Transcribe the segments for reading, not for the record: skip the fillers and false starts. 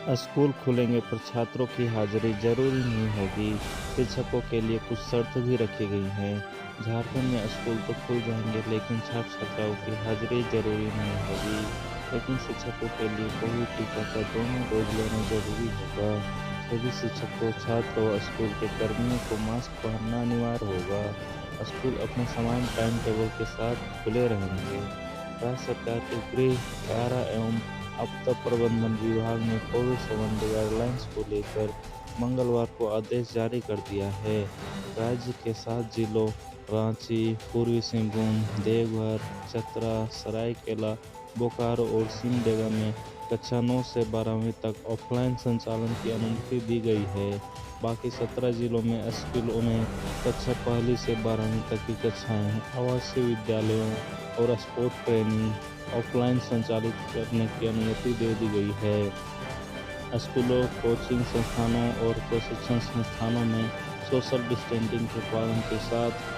School खुलेंगे पर छात्रों की हाजिरी जरूरी नहीं होगी। शिक्षकों के लिए कुछ शर्त भी रखी गई हैं। झारखंड में स्कूल तो खुल जाएंगे लेकिन छात्र छात्राओं की हाजिरी जरूरी नहीं होगी। लेकिन शिक्षकों के लिए कोविड टीका का दोनों डोज लेना जरूरी होगा। सभी शिक्षकों, छात्र और स्कूल के कर्मियों को मास्क पहनना अनिवार्य होगा। स्कूल अपने सामान्य टाइम टेबल के साथ खुले रहेंगे। राज्य सरकार के गृह, कारा एवं आपदा प्रबंधन विभाग ने कोविड संबंधी गाइडलाइंस को लेकर मंगलवार को आदेश जारी कर दिया है। राज्य के 7 जिलों रांची, पूर्वी सिंहभूम, देवघर, चतरा, सरायकेला, बोकारो और सिमडेगा में कक्षा 9 से 12वीं तक ऑफलाइन संचालन की अनुमति दी गई है। बाकी 17 जिलों में स्कूलों में कक्षा 1 से 12वीं तक की कक्षाएं, आवासीय विद्यालयों और स्पोर्ट ट्रेनिंग ऑफलाइन संचालित करने की अनुमति दे दी गई है। स्कूलों, कोचिंग संस्थानों और प्रशिक्षण संस्थानों में सोशल डिस्टेंसिंग के पालन के साथ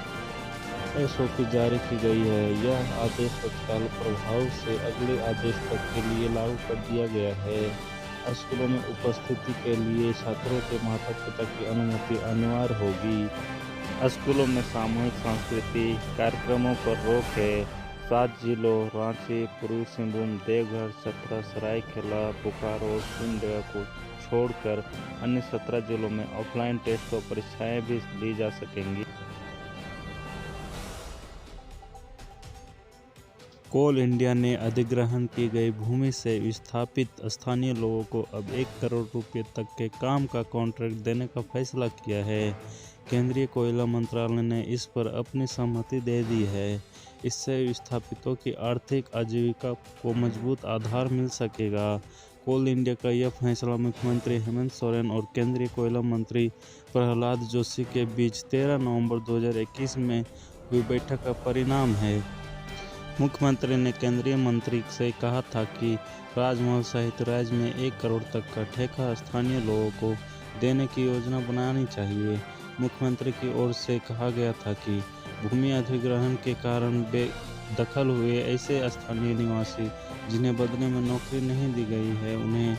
एसओपी जारी की गई है। यह आदेश तत्काल प्रभाव से अगले आदेश तक के लिए लागू कर दिया गया है। स्कूलों में उपस्थिति के लिए छात्रों के माता पिता की अनुमति अनिवार्य होगी। स्कूलों में सामूहिक सांस्कृतिक कार्यक्रमों पर रोक है। 7 जिलों रांची, पूर्वी सिंहभूम, देवघर, चतरा, सरायकेला, बोकारो और सिमडेगा को छोड़कर अन्य 17 जिलों में ऑफलाइन टेस्ट और परीक्षाएं भी ली जा सकेंगी। कोल इंडिया ने अधिग्रहण की गई भूमि से विस्थापित स्थानीय लोगों को अब 1 करोड़ रुपए तक के काम का कॉन्ट्रैक्ट देने का फैसला किया है। केंद्रीय कोयला मंत्रालय ने इस पर अपनी सहमति दे दी है। इससे विस्थापितों की आर्थिक आजीविका को मजबूत आधार मिल सकेगा। कोल इंडिया का यह फैसला मुख्यमंत्री हेमंत सोरेन और केंद्रीय कोयला मंत्री प्रहलाद जोशी के बीच 13 नवंबर 2021 में हुई बैठक का परिणाम है। मुख्यमंत्री ने केंद्रीय मंत्री से कहा था कि राजमहल सहित राज्य में 1 करोड़ तक का ठेका स्थानीय लोगों को देने की योजना बनानी चाहिए। मुख्यमंत्री की ओर से कहा गया था कि भूमि अधिग्रहण के कारण बेदखल हुए ऐसे स्थानीय निवासी जिन्हें बदले में नौकरी नहीं दी गई है, उन्हें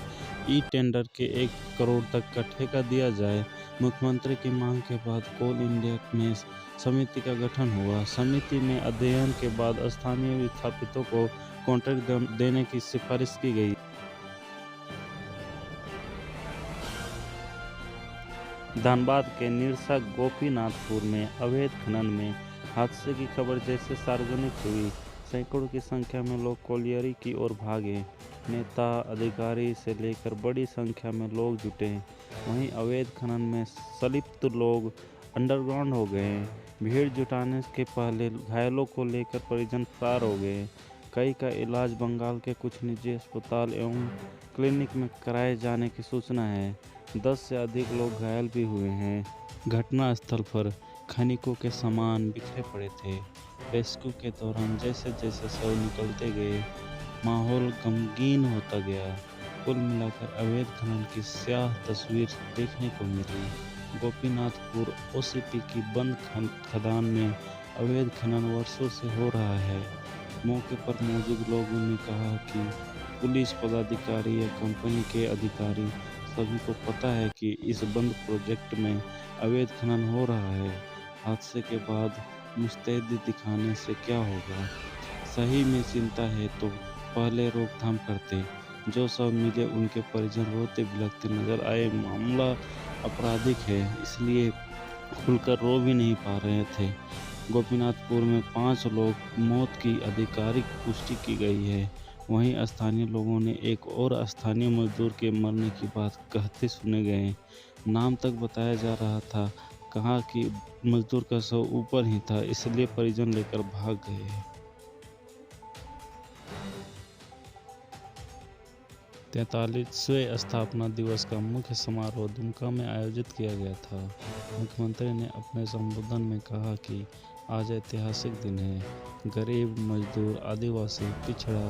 ई टेंडर के 1 करोड़ तक का ठेका दिया जाए। मुख्यमंत्री की मांग के बाद कोल इंडिया में समिति का गठन हुआ। समिति में अध्ययन के बाद स्थानीय विस्थापितों को कॉन्ट्रैक्ट देने की सिफारिश की गई। धनबाद के निरसा गोपीनाथपुर में अवैध खनन में हादसे की खबर जैसे सार्वजनिक हुई, सैकड़ों की संख्या में लोग कोलियरी की ओर भागे। नेता, अधिकारी से लेकर बड़ी संख्या में लोग जुटे। वहीं अवैध खनन में संलिप्त लोग अंडरग्राउंड हो गए। भीड़ जुटाने के पहले घायलों को लेकर परिजन फरार हो गए। कई का इलाज बंगाल के कुछ निजी अस्पताल एवं क्लिनिक में कराए जाने की सूचना है। 10 से अधिक लोग घायल भी हुए हैं। घटनास्थल पर खनिकों के सामान बिखरे पड़े थे। रेस्क्यू के दौरान जैसे जैसे शव निकलते गए, माहौल गमगीन होता गया। कुल मिलाकर अवैध खनन की स्याह तस्वीर देखने को मिली। गोपीनाथपुर ओसीपी की बंद खदान में अवैध खनन वर्षों से हो रहा है। मौके पर मौजूद लोगों ने कहा कि पुलिस पदाधिकारी या कंपनी के अधिकारी सभी को पता है कि इस बंद प्रोजेक्ट में अवैध खनन हो रहा है। हादसे के बाद मुस्तैदी दिखाने से क्या होगा? सही में चिंता है तो पहले रोकथाम करते। जो सब मिले उनके परिजन रोते बिलखते नजर आए। मामला आपराधिक है, इसलिए खुलकर रो भी नहीं पा रहे थे। गोपीनाथपुर में 5 लोग मौत की आधिकारिक पुष्टि की गई है। वहीं स्थानीय लोगों ने एक और स्थानीय मजदूर के मरने की बात कहते सुने गए। नाम तक बताया जा रहा था। कहा कि मजदूर का शव ऊपर ही था, इसलिए परिजन लेकर भाग गए। 43वें स्थापना दिवस का मुख्य समारोह दुमका में आयोजित किया गया था। मुख्यमंत्री ने अपने संबोधन में कहा कि आज ऐतिहासिक दिन है। गरीब, मजदूर, आदिवासी, पिछड़ा,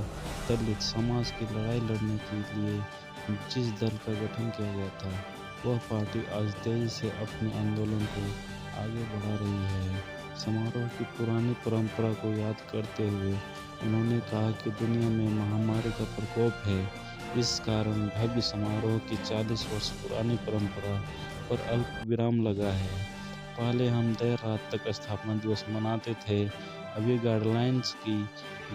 दलित समाज की लड़ाई लड़ने के लिए जिस दल का गठन किया गया था, वह पार्टी आज तेजी से अपने आंदोलन को आगे बढ़ा रही है। समारोह की पुरानी परंपरा को याद करते हुए उन्होंने कहा कि दुनिया में महामारी का प्रकोप है, इस कारण भव्य समारोह की 40 वर्ष पुरानी परंपरा पर अल्प विराम लगा है। पहले हम देर रात तक स्थापना दिवस मनाते थे, अभी गाइडलाइंस की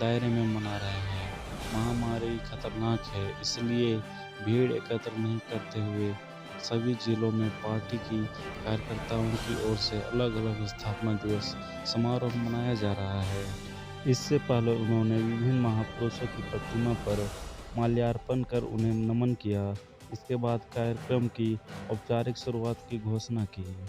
दायरे में मना रहे हैं। महामारी खतरनाक है, इसलिए भीड़ एकत्र नहीं करते हुए सभी जिलों में पार्टी की कार्यकर्ताओं की ओर से अलग-अलग स्थापना दिवस समारोह मनाया जा रहा है। इससे पहले उन्होंने विभिन्न महापुरुषों की प्रतिमा पर माल्यार्पण कर उन्हें नमन किया। इसके बाद कार्यक्रम की औपचारिक शुरुआत की घोषणा की।